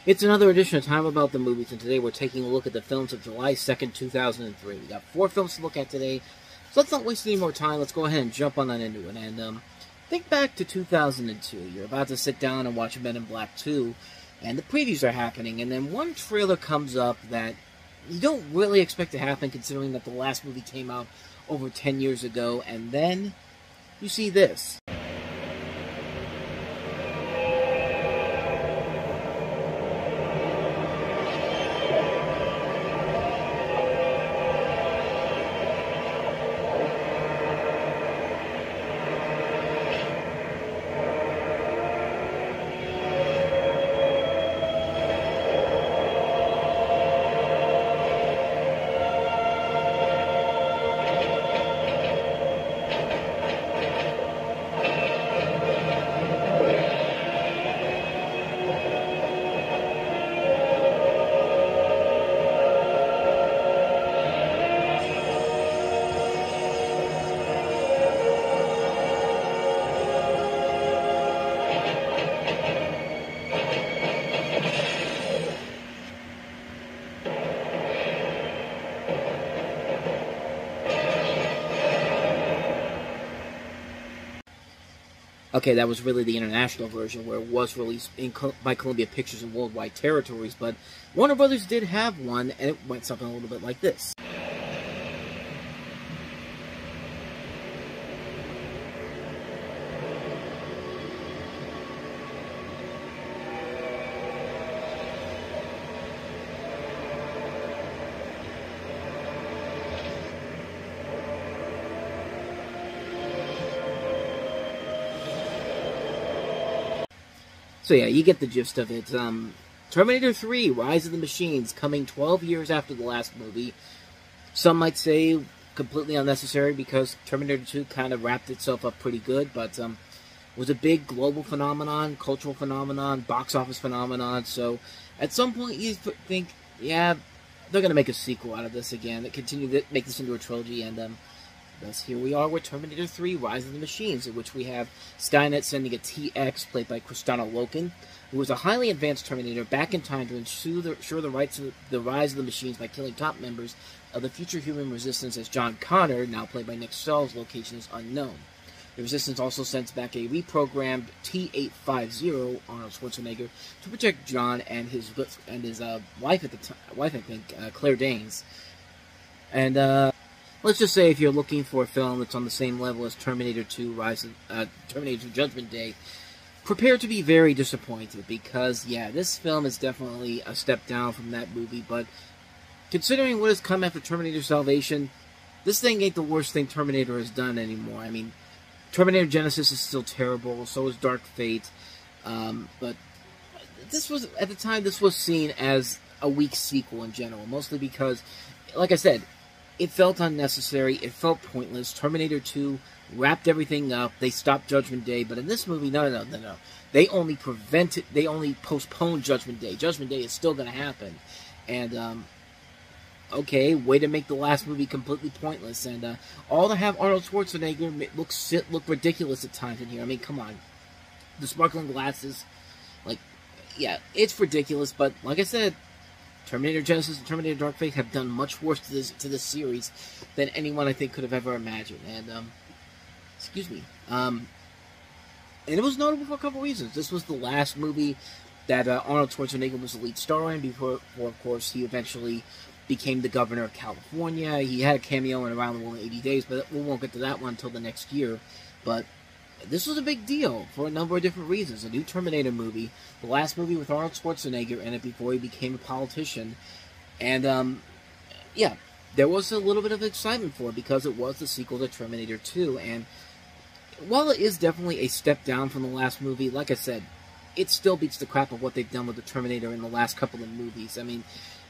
It's another edition of Time About the Movies, and today we're taking a look at the films of July 2nd, 2003. We got 4 films to look at today, so let's not waste any more time. Let's go ahead and jump on into it. And think back to 2002. You're about to sit down and watch Men in Black 2, and the previews are happening, and then one trailer comes up that you don't really expect to happen, considering that the last movie came out over 10 years ago, and then you see this. Okay, that was really the international version, where it was released by Columbia Pictures in worldwide territories, but Warner Brothers did have one, and it went something a little bit like this. So yeah, you get the gist of it. Terminator 3, Rise of the Machines, coming 12 years after the last movie. Some might say completely unnecessary because Terminator 2 kind of wrapped itself up pretty good, but was a big global phenomenon, cultural phenomenon, box office phenomenon. So at some point you think, yeah, they're going to make a sequel out of this again, continue to make this into a trilogy, and thus, here we are with Terminator 3, Rise of the Machines, in which we have Skynet sending a TX, played by Kristanna Loken, who was a highly advanced Terminator, back in time to ensure the rights of the rise of the machines by killing top members of the future human resistance, as John Connor, now played by Nick Stahl's location is unknown. The resistance also sends back a reprogrammed T-850, Arnold Schwarzenegger, to protect John and his wife at the time, I think, Claire Danes. And, let's just say if you're looking for a film that's on the same level as Terminator 2, Terminator 2 Judgment Day, prepare to be very disappointed, because, yeah, this film is definitely a step down from that movie, but considering what has come after Terminator Salvation, this thing ain't the worst thing Terminator has done anymore. I mean, Terminator Genesis is still terrible, so is Dark Fate, but this was, at the time, this was seen as a weak sequel in general, mostly because, like I said, it felt unnecessary, it felt pointless. Terminator 2 wrapped everything up, they stopped Judgment Day, but in this movie, no. They only postponed Judgment Day. Judgment Day is still going to happen. And, okay, way to make the last movie completely pointless. And, all to have Arnold Schwarzenegger look ridiculous at times in here. I mean, come on. The sparkling glasses, like, yeah, it's ridiculous, but, like I said, Terminator Genesis and Terminator Dark Fate have done much worse to this series than anyone, I think, could have ever imagined. And, excuse me. And it was notable for a couple reasons. This was the last movie that Arnold Schwarzenegger was the lead star in before, of course, he eventually became the governor of California. He had a cameo in Around the World in 80 Days, but we won't get to that one until the next year. But this was a big deal for a number of different reasons. A new Terminator movie, the last movie with Arnold Schwarzenegger in it before he became a politician. And, yeah, there was a little bit of excitement for it because it was the sequel to Terminator 2. And while it is definitely a step down from the last movie, like I said, it still beats the crap of what they've done with the Terminator in the last couple of movies. I mean,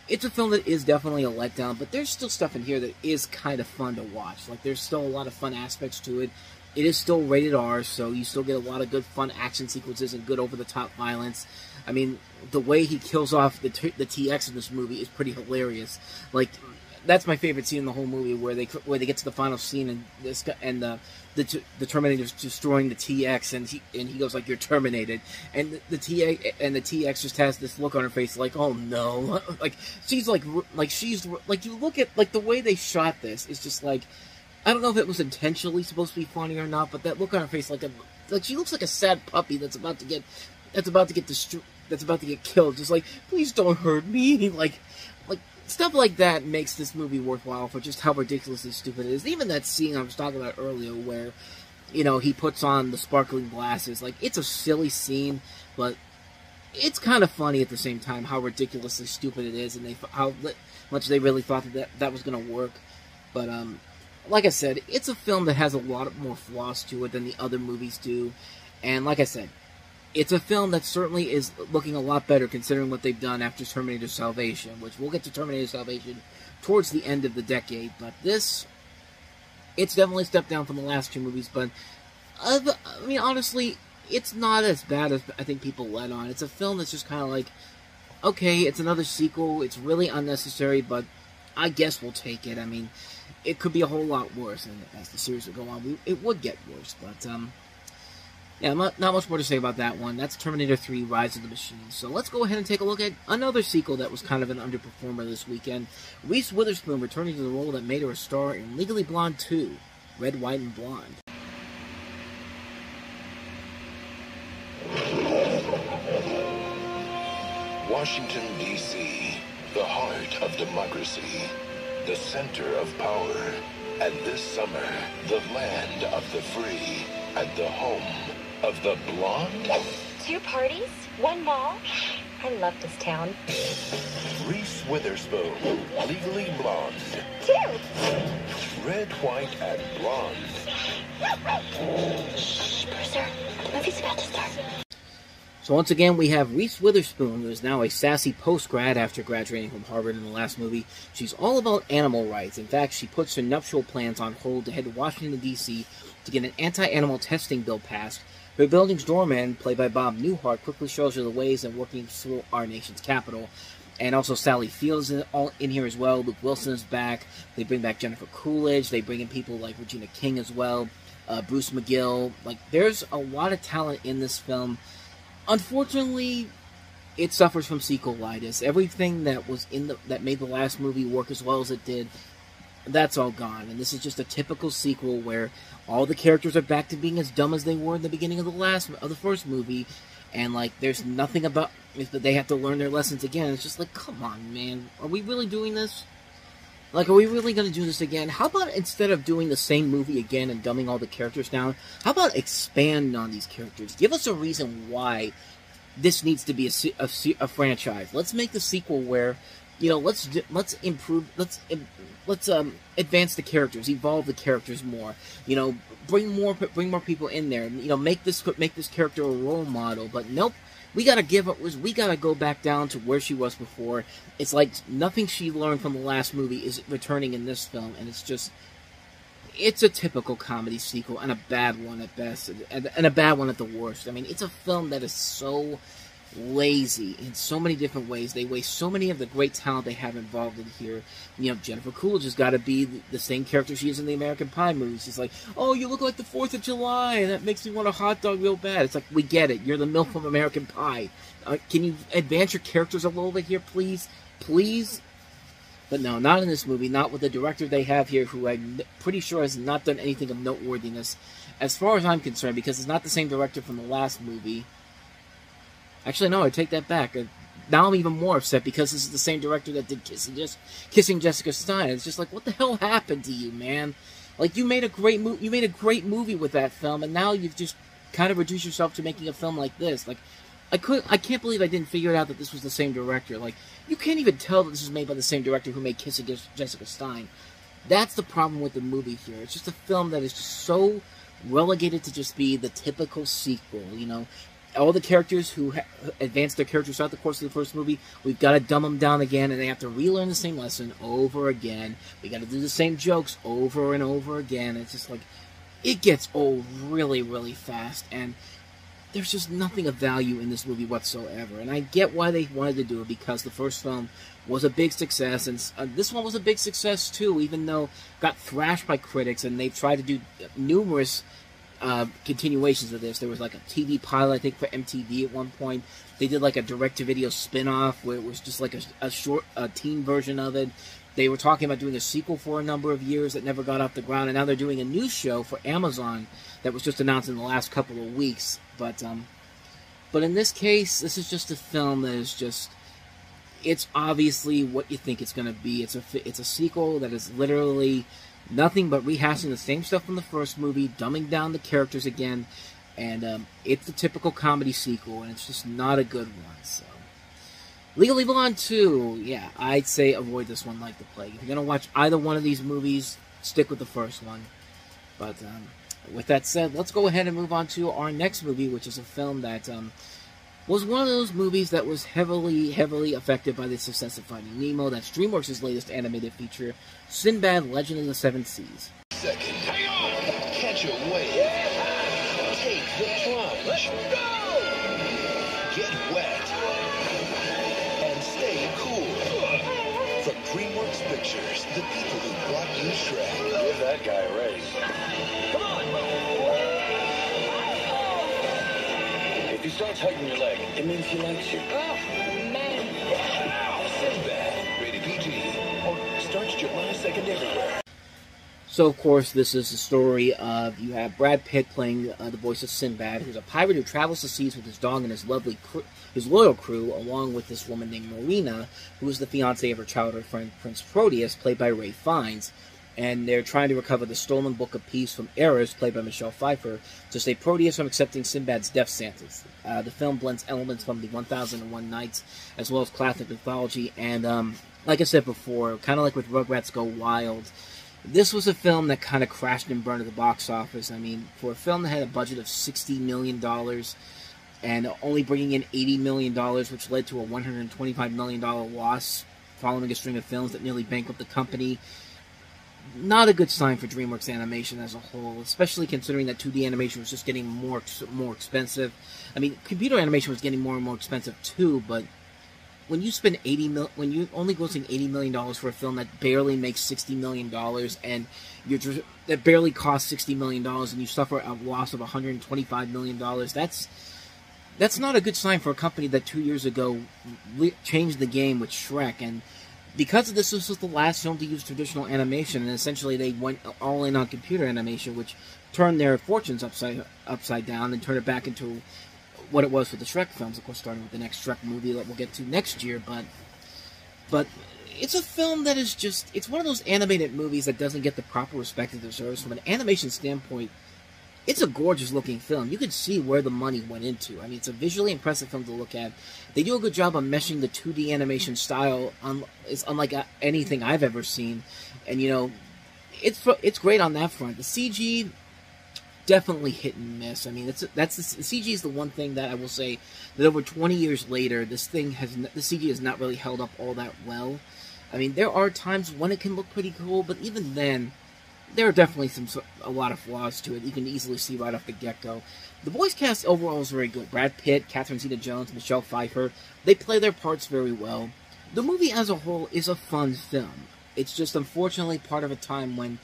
it's a film that is definitely a letdown, but there's still stuff in here that is kind of fun to watch. Like, there's still a lot of fun aspects to it. It is still rated R, so you still get a lot of good, fun action sequences and good over-the-top violence. I mean, the way he kills off the TX in this movie is pretty hilarious. Like, that's my favorite scene in the whole movie, where they get to the final scene and the Terminator's destroying the TX, and he goes like, "You're terminated," and the TX just has this look on her face like, "Oh no!" like she's like you look at like the way they shot this, it's just like, I don't know if it was intentionally supposed to be funny or not, but that look on her face, like she looks like a sad puppy that's about to get killed. Just like, please don't hurt me. Like stuff like that makes this movie worthwhile for just how ridiculously stupid it is. Even that scene I was talking about earlier, where he puts on the sparkling glasses. Like, it's a silly scene, but it's kind of funny at the same time how ridiculously stupid it is, and how much they really thought that was going to work. But like I said, it's a film that has a lot more flaws to it than the other movies do. And like I said, it's a film that certainly is looking a lot better considering what they've done after Terminator Salvation, which we'll get to Terminator Salvation towards the end of the decade. But it's definitely a step down from the last two movies. But, I mean, honestly, it's not as bad as I think people let on. It's a film that's just kind of like, okay, it's another sequel. It's really unnecessary, but I guess we'll take it. I mean, it could be a whole lot worse, and as the series would go on, it would get worse. But, yeah, not much more to say about that one. That's Terminator 3, Rise of the Machines. So let's go ahead and take a look at another sequel that was kind of an underperformer this weekend. Reese Witherspoon returning to the role that made her a star in Legally Blonde 2, Red, White, and Blonde. Washington, D.C., the heart of democracy, the center of power, and this summer, the land of the free, and the home of the blonde. 2 parties, 1 mall. I love this town. Reese Witherspoon, Legally Blonde. 2. Red, White, and Blonde. Shh, Bruiser. The movie's about to start. So once again, we have Reese Witherspoon, who is now a sassy post-grad after graduating from Harvard in the last movie. She's all about animal rights. In fact, she puts her nuptial plans on hold to head to Washington, D.C. to get an anti-animal testing bill passed. Her building's doorman, played by Bob Newhart, quickly shows her the ways in working through our nation's capital. And also Sally Field is in here as well. Luke Wilson is back. They bring back Jennifer Coolidge. They bring in people like Regina King as well. Bruce McGill. Like, there's a lot of talent in this film. Unfortunately, it suffers from sequelitis. Everything that was that made the last movie work as well as it did, that's all gone. And this is just a typical sequel where all the characters are back to being as dumb as they were in the beginning of the first movie, and like there's nothing about that they have to learn their lessons again. It's just like, come on, man, are we really doing this? Like, are we really going to do this again? How about instead of doing the same movie again and dumbing all the characters down, how about expand on these characters? Give us a reason why this needs to be a franchise. Let's make the sequel where, let's advance the characters, evolve the characters more. Bring more people in there. Make this character a role model. But nope. We gotta go back down to where she was before. It's like nothing she learned from the last movie is returning in this film, and it's a typical comedy sequel, and a bad one at best, and a bad one at the worst. I mean, it's a film that is so lazy in so many different ways. They waste so many of the great talent they have involved in here. Jennifer Coolidge has got to be the same character she is in the American Pie movies. She's like, oh, you look like the 4th of July, and that makes me want a hot dog real bad. It's like, we get it. You're the MILF from American Pie. Can you advance your characters a little bit here, please? Please? But no, not in this movie. Not with the director they have here, who I'm pretty sure has not done anything of noteworthiness, as far as I'm concerned, because it's not the same director from the last movie. Actually, no, I take that back. Now I'm even more upset because this is the same director that did Kissing Jessica Stein. It's just like, what the hell happened to you, man? Like, you made a great movie with that film, and now you've just kind of reduced yourself to making a film like this. Like, I can't believe I didn't figure it out that this was the same director. Like, you can't even tell that this was made by the same director who made Kissing Jessica Stein. That's the problem with the movie here. It's just a film that is just so relegated to just be the typical sequel, All the characters who advanced their characters throughout the course of the first movie, we've got to dumb them down again, and they have to relearn the same lesson over again. We got to do the same jokes over and over again. It's just like, it gets old really, really fast, and there's just nothing of value in this movie whatsoever. And I get why they wanted to do it, because the first film was a big success, and this one was a big success too, even though it got thrashed by critics, and they've tried to do numerous continuations of this. There was like a TV pilot, I think, for MTV at one point. They did like a direct-to-video spin-off where it was just like a short teen version of it. They were talking about doing a sequel for a number of years that never got off the ground, and now they're doing a new show for Amazon that was just announced in the last couple of weeks. But in this case, this is just a film that is just, it's obviously what you think it's going to be. It's a sequel that is literally nothing but rehashing the same stuff from the first movie, dumbing down the characters again, and it's the typical comedy sequel, and it's just not a good one. So, Legally Blonde 2, yeah, I'd say avoid this one like the plague. If you're going to watch either one of these movies, stick with the first one. But with that said, let's go ahead and move on to our next movie, which is a film that was one of those movies that was heavily affected by the success of Finding Nemo. That's DreamWorks' latest animated feature, Sinbad, Legend of the Seven Seas. Second. Hang on! Catch a wave. Yeah. Take the plunge. Let's go! Get wet. And stay cool. From DreamWorks Pictures, the people who brought you Shrek. Give that guy a raise. Come on! If he starts hugging your leg, it means he likes you. Oh, man. Sinbad, rated PG, or starts July 2nd everywhere. So, of course, this is the story of, you have Brad Pitt playing the voice of Sinbad, who's a pirate who travels the seas with his dog and his loyal crew, along with this woman named Marina, who is the fiancée of her childhood friend Prince Proteus, played by Ray Fiennes. And they're trying to recover the stolen Book of Peace from Eris, played by Michelle Pfeiffer, to save Proteus from accepting Sinbad's death sentence. The film blends elements from the 1001 Nights, as well as classic mythology, and like I said before, kind of like with Rugrats Go Wild, this was a film that kind of crashed and burned at the box office. I mean, for a film that had a budget of $60 million, and only bringing in $80 million, which led to a $125 million loss following a string of films that nearly bankrupted the company. Not a good sign for DreamWorks Animation as a whole, especially considering that 2D animation was just getting more expensive. I mean, computer animation was getting more and more expensive too, but when you spend when you're only grossing $80 million for a film that barely makes $60 million, and that barely costs $60 million, and you suffer a loss of $125 million, that's not a good sign for a company that 2 years ago changed the game with Shrek. And because of this was the last film to use traditional animation, and essentially they went all in on computer animation, which turned their fortunes upside down and turned it back into what it was for the Shrek films, of course, starting with the next Shrek movie that we'll get to next year. But it's a film that is just, it's one of those animated movies that doesn't get the proper respect it deserves. From an animation standpoint, it's a gorgeous looking film. You can see where the money went into. I mean, it's a visually impressive film to look at. They do a good job of meshing the 2D animation style. It's unlike anything I've ever seen. And, you know, it's great on that front. The CG, definitely hit and miss. I mean, the CG is the one thing that I will say that over 20 years later, the CG has not really held up all that well. I mean, there are times when it can look pretty cool, but even then, there are definitely a lot of flaws to it. You can easily see right off the get-go. The voice cast overall is very good. Brad Pitt, Catherine Zeta-Jones, Michelle Pfeiffer, they play their parts very well. The movie as a whole is a fun film. It's just unfortunately part of a time when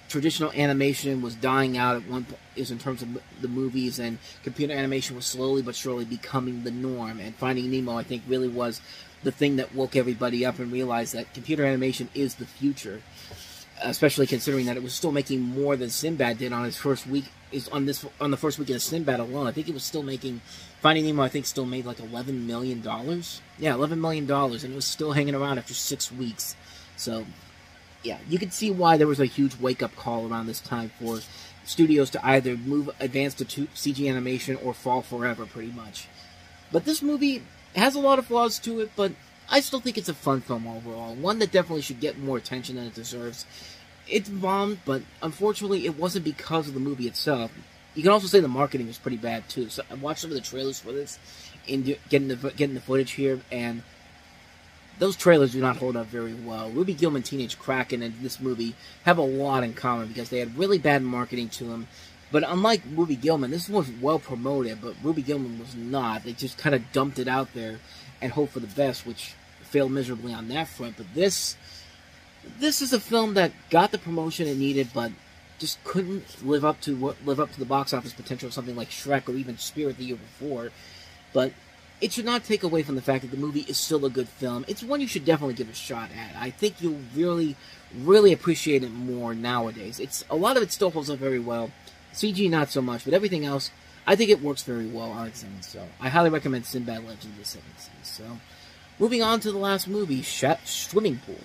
traditional animation was dying out at one point, is in terms of the movies, and computer animation was slowly but surely becoming the norm. And Finding Nemo, I think, really was the thing that woke everybody up and realized that computer animation is the future. Especially considering that it was still making more than Sinbad did on his first week. On the first weekend of Sinbad alone, I think it was still making, Finding Nemo, I think, still made like $11 million. Yeah, $11 million, and it was still hanging around after 6 weeks. So, yeah, you can see why there was a huge wake-up call around this time for studios to either advance to CG animation or fall forever, pretty much. But this movie has a lot of flaws to it, but I still think it's a fun film overall. One that definitely should get more attention than it deserves. It's bombed, but unfortunately it wasn't because of the movie itself. You can also say the marketing was pretty bad too. So I watched some of the trailers for this, and getting the footage here, and those trailers do not hold up very well. Ruby Gillman, Teenage Kraken, and this movie have a lot in common because they had really bad marketing to them. But unlike Ruby Gillman, this was well promoted, but Ruby Gillman was not. They just kind of dumped it out there and hoped for the best, which failed miserably on that front. But this is a film that got the promotion it needed, but just couldn't live up to the box office potential of something like Shrek or even Spirit the year before. But it should not take away from the fact that the movie is still a good film. It's one you should definitely give a shot at. I think you'll really, really appreciate it more nowadays. A lot of it still holds up very well. CG not so much, but everything else, I think it works very well on its own. So I highly recommend Sinbad Legend of the Seven Seas. So moving on to the last movie, Swimming Pool.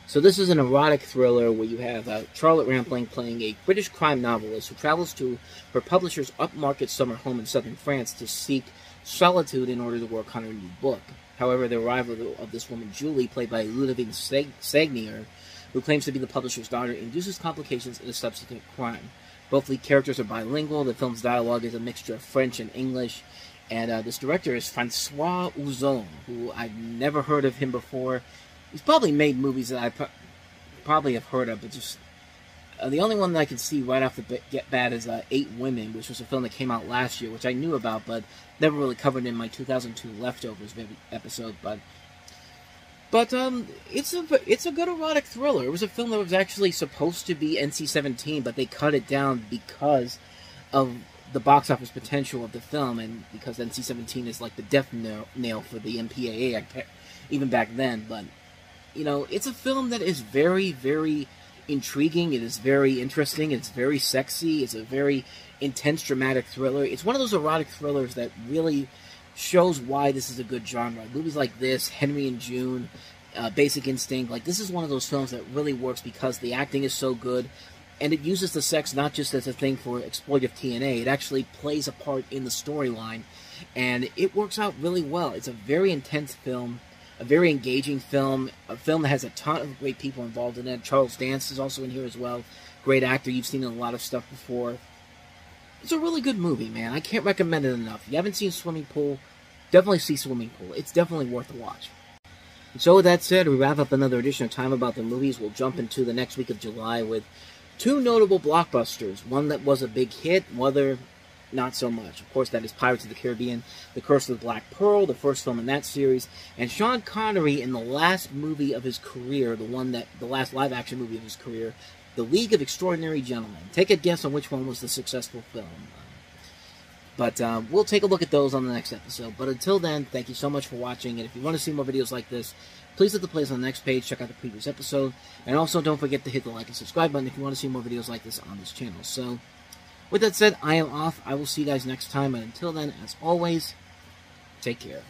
So this is an erotic thriller where you have Charlotte Rampling playing a British crime novelist who travels to her publisher's upmarket summer home in southern France to seek solitude in order to work on her new book. However, the arrival of this woman, Julie, played by Ludwig Sagnier, who claims to be the publisher's daughter, induces complications in a subsequent crime. Both lead characters are bilingual. The film's dialogue is a mixture of French and English. And this director is Francois Ozon, who I've never heard of him before. He's probably made movies that I probably have heard of, but just the only one that I can see right off the bat is 8 Women, which was a film that came out last year, which I knew about, but never really covered in my 2002 Leftovers episode. But it's a good erotic thriller. It was a film that was actually supposed to be NC-17, but they cut it down because of the box office potential of the film, and because NC-17 is like the death nail for the MPAA even back then. But you know, it's a film that is very, very intriguing. It is very interesting. It's very sexy. It's a very intense, dramatic thriller. It's one of those erotic thrillers that really shows why this is a good genre. Movies like this, Henry and June, Basic Instinct, like this is one of those films that really works because the acting is so good, and it uses the sex not just as a thing for exploitive TNA. It actually plays a part in the storyline, and it works out really well. It's a very intense film, a very engaging film, a film that has a ton of great people involved in it. Charles Dance is also in here as well. Great actor. You've seen in a lot of stuff before. It's a really good movie, man. I can't recommend it enough. If you haven't seen Swimming Pool, definitely see Swimming Pool. It's definitely worth a watch. And so with that said, we wrap up another edition of Time About the Movies. We'll jump into the next week of July with 2 notable blockbusters. One that was a big hit, other not so much. Of course, that is Pirates of the Caribbean, The Curse of the Black Pearl, the first film in that series, and Sean Connery in the last movie of his career, the last live-action movie of his career, The League of Extraordinary Gentlemen. Take a guess on which one was the successful film. But we'll take a look at those on the next episode. But until then, thank you so much for watching, and if you want to see more videos like this, please hit the playlist on the next page, check out the previous episode, and also don't forget to hit the like and subscribe button if you want to see more videos like this on this channel. So, with that said, I am off. I will see you guys next time, and until then, as always, take care.